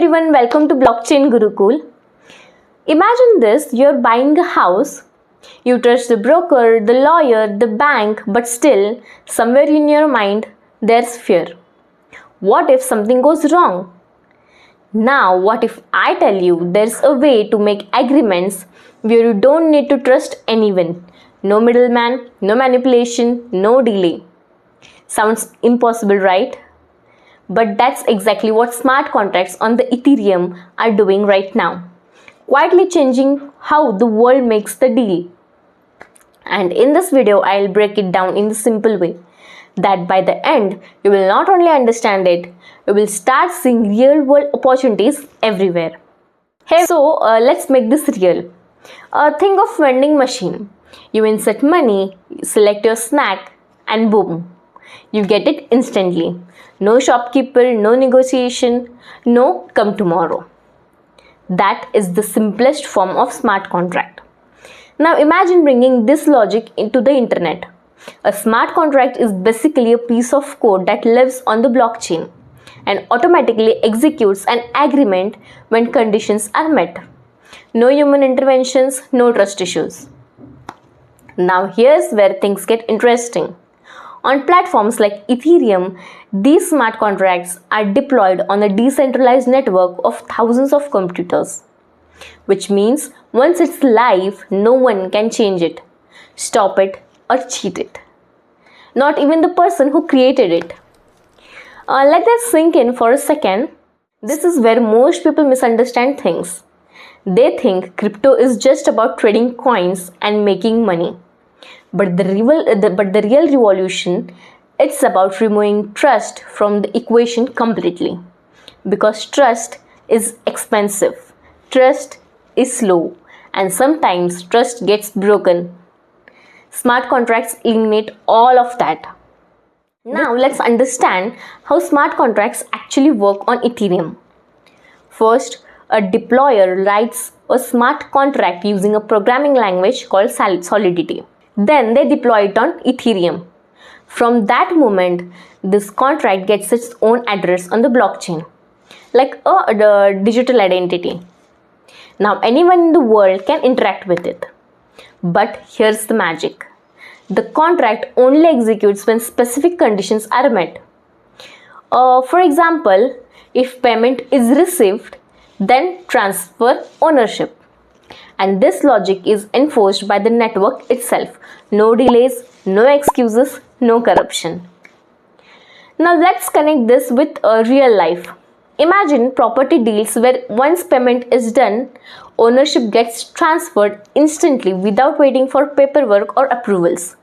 everyone, welcome to Blockchain Gurukul. Imagine this, you're buying a house. You trust the broker, the lawyer, the bank, but still, somewhere in your mind, there's fear. What if something goes wrong? Now, what if I tell you there's a way to make agreements where you don't need to trust anyone? No middleman, no manipulation, no delay. Sounds impossible, right? But that's exactly what smart contracts on the Ethereum are doing right now, quietly changing how the world makes the deal. And in this video, I'll break it down in the simple way that by the end, you will not only understand it, you will start seeing real world opportunities everywhere. Hey, so let's make this real. Think of vending machine. You insert money, select your snack, and boom, you get it instantly. No shopkeeper, no negotiation, no come tomorrow. That is the simplest form of smart contract. Now imagine bringing this logic into the internet. A smart contract is basically a piece of code that lives on the blockchain and automatically executes an agreement when conditions are met. No human interventions, no trust issues. Now here's where things get interesting. On platforms like Ethereum, these smart contracts are deployed on a decentralized network of thousands of computers. Which means once it's live, no one can change it, stop it, or cheat it. Not even the person who created it. Let that sink in for a second. This is where most people misunderstand things. They think crypto is just about trading coins and making money. But the real revolution, it's about removing trust from the equation completely. Because trust is expensive, trust is slow, and sometimes trust gets broken. Smart contracts eliminate all of that. Now let's understand how smart contracts actually work on Ethereum. First, a deployer writes a smart contract using a programming language called Solidity. Then they deploy it on Ethereum. From that moment, this contract gets its own address on the blockchain, like a digital identity. Now anyone in the world can interact with it. But here's the magic. The contract only executes when specific conditions are met. For example, if payment is received, then transfer ownership. And this logic is enforced by the network itself. No delays, no excuses, no corruption. Now let's connect this with real life. Imagine property deals where once payment is done, ownership gets transferred instantly without waiting for paperwork or approvals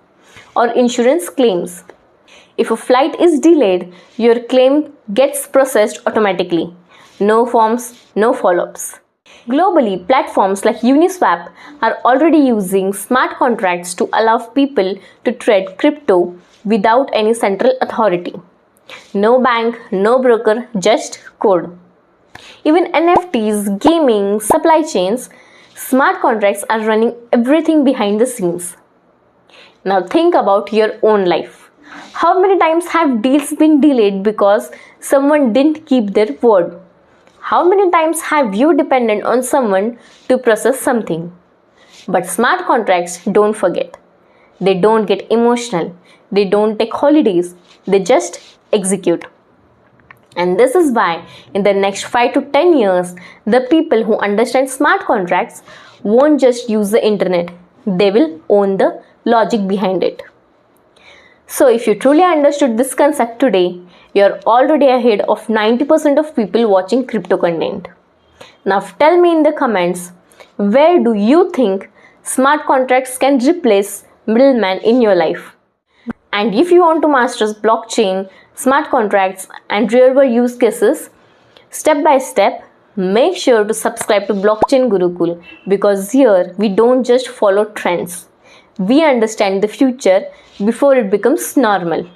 or insurance claims. If a flight is delayed, your claim gets processed automatically. No forms, no follow-ups. Globally, platforms like Uniswap are already using smart contracts to allow people to trade crypto without any central authority. No bank, no broker, just code. Even NFTs, gaming, supply chains, smart contracts are running everything behind the scenes. Now think about your own life. How many times have deals been delayed because someone didn't keep their word? How many times have you depended on someone to process something? But smart contracts don't forget. They don't get emotional. They don't take holidays. They just execute. And this is why in the next 5 to 10 years, the people who understand smart contracts won't just use the internet. They will own the logic behind it. So if you truly understood this concept today, you're already ahead of 90% of people watching crypto content. Now tell me in the comments, where do you think smart contracts can replace middlemen in your life? And if you want to master blockchain, smart contracts and real-world use cases, step by step, make sure to subscribe to Blockchain Gurukul because here we don't just follow trends. We understand the future before it becomes normal.